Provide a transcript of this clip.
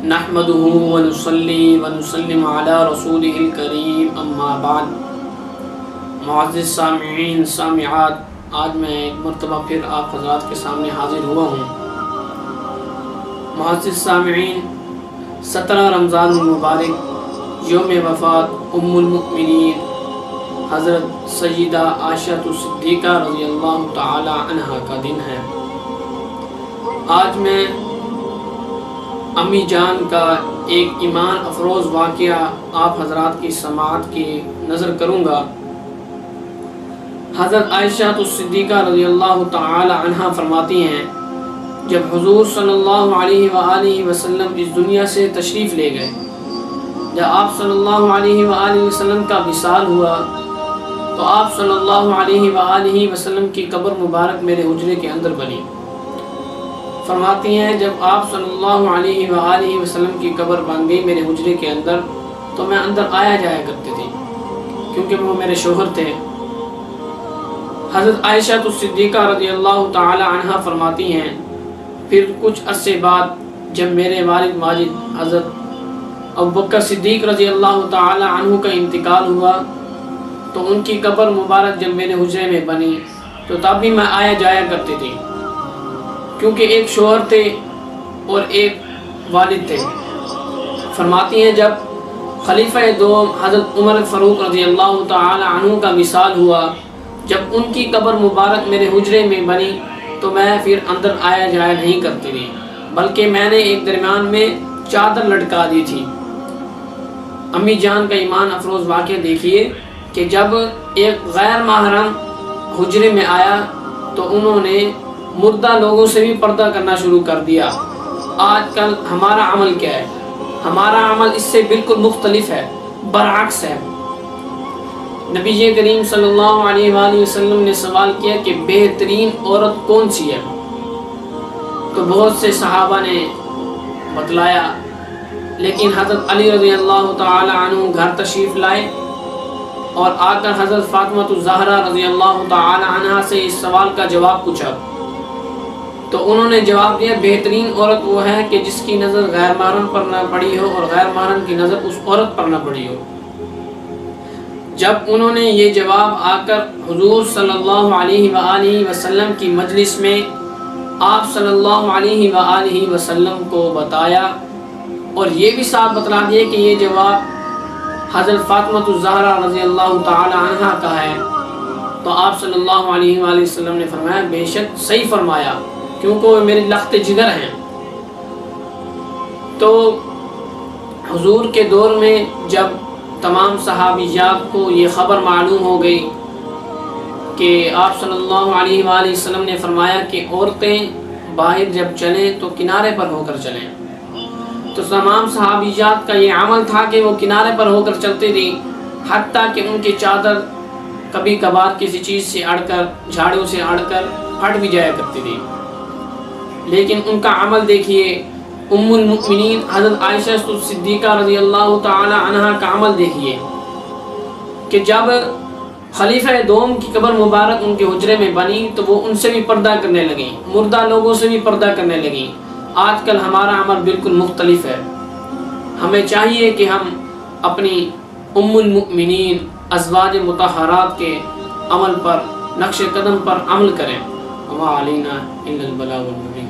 نحمده ونصلي ونسلم على رسوله الكريم اما بعد۔ معزز سامعین سامعات، آج میں ایک مرتبہ پھر آپ حضرات کے سامنے حاضر ہوا ہوں۔ معزز سامعین، 17 رمضان المبارک یوم وفات ام المؤمنین حضرت سیدہ عائشہ صدیقہ رضی اللہ تعالی عنہا کا دن ہے۔ آج میں امی جان کا ایک ایمان افروز واقعہ آپ حضرات کی سماعت کی نظر کروں گا۔ حضرت عائشہ صدیقہ رضی اللہ تعالی عنہا فرماتی ہیں، جب حضور صلی اللہ علیہ وآلہ وسلم اس دنیا سے تشریف لے گئے، جب آپ صلی اللہ علیہ وآلہ وسلم کا وصال ہوا تو آپ صلی اللہ علیہ وآلہ وسلم کی قبر مبارک میرے حجرے کے اندر بنی۔ فرماتی ہیں، جب آپ صلی اللہ علیہ وآلہ وسلم کی قبر بن گئی میرے حجرے کے اندر تو میں اندر آیا جایا کرتی تھی، کیونکہ وہ میرے شوہر تھے۔ حضرت عائشہ صدیقہ رضی اللہ تعالی عنہا فرماتی ہیں، پھر کچھ عرصے بعد جب میرے والد ماجد حضرت ابوبکر صدیق رضی اللہ تعالی عنہ کا انتقال ہوا تو ان کی قبر مبارک جب میرے حجرے میں بنی تو تب بھی میں آیا جایا کرتی تھی، کیونکہ ایک شوہر تھے اور ایک والد تھے۔ فرماتی ہیں، جب خلیفہ دوم حضرت عمر فاروق رضی اللہ تعالی عنہ کا وصال ہوا، جب ان کی قبر مبارک میرے حجرے میں بنی تو میں پھر اندر آیا جایا نہیں کرتی تھی، بلکہ میں نے ایک درمیان میں چادر لٹکا دی تھی۔ امی جان کا ایمان افروز واقعہ دیکھیے کہ جب ایک غیر محرم حجرے میں آیا تو انہوں نے مردہ لوگوں سے بھی پردہ کرنا شروع کر دیا۔ آج کل ہمارا عمل کیا ہے؟ ہمارا عمل اس سے بالکل مختلف ہے، برعکس ہے۔ نبی کریم صلی اللہ علیہ وآلہ وسلم نے سوال کیا کہ بہترین عورت کون سی ہے؟ تو بہت سے صحابہ نے بتلایا، لیکن حضرت علی رضی اللہ تعالی عنہ گھر تشریف لائے اور آ کر حضرت فاطمہ الزہرا رضی اللہ تعالی عنہا سے اس سوال کا جواب پوچھا تو انہوں نے جواب دیا، بہترین عورت وہ ہے کہ جس کی نظر غیر محرم پر نہ پڑی ہو اور غیر محرم کی نظر اس عورت پر نہ پڑی ہو۔ جب انہوں نے یہ جواب آ کر حضور صلی اللہ علیہ وآلہ وسلم کی مجلس میں آپ صلی اللہ علیہ وآلہ وسلم کو بتایا اور یہ بھی صاحب بتلا دیا کہ یہ جواب حضرت فاطمہ الزہرا رضی اللہ تعالی عنہا کا ہے، تو آپ صلی اللہ علیہ وآلہ وسلم نے فرمایا، بے شک صحیح فرمایا، کیونکہ وہ میرے لخت جگر ہیں۔ تو حضور کے دور میں جب تمام صحابیات کو یہ خبر معلوم ہو گئی کہ آپ صلی اللہ علیہ وآلہ وسلم نے فرمایا کہ عورتیں باہر جب چلیں تو کنارے پر ہو کر چلیں، تو تمام صحابیات کا یہ عمل تھا کہ وہ کنارے پر ہو کر چلتی تھی، حتیٰ کہ ان کی چادر کبھی کبھار کسی چیز سے اڑ کر، جھاڑیوں سے اڑ کر پھٹ بھی جایا کرتی تھی۔ لیکن ان کا عمل دیکھیے، ام المؤمنین حضرت عائشہ صدیقہ رضی اللہ تعالی عنہا کا عمل دیکھیے کہ جب خلیفہ دوم کی قبر مبارک ان کے حجرے میں بنی تو وہ ان سے بھی پردہ کرنے لگیں، مردہ لوگوں سے بھی پردہ کرنے لگیں۔ آج کل ہمارا عمل بالکل مختلف ہے۔ ہمیں چاہیے کہ ہم اپنی ام المؤمنین ازواج مطہرات کے عمل پر، نقش قدم پر عمل کریں۔ وما علینا الا البلاغ المبین۔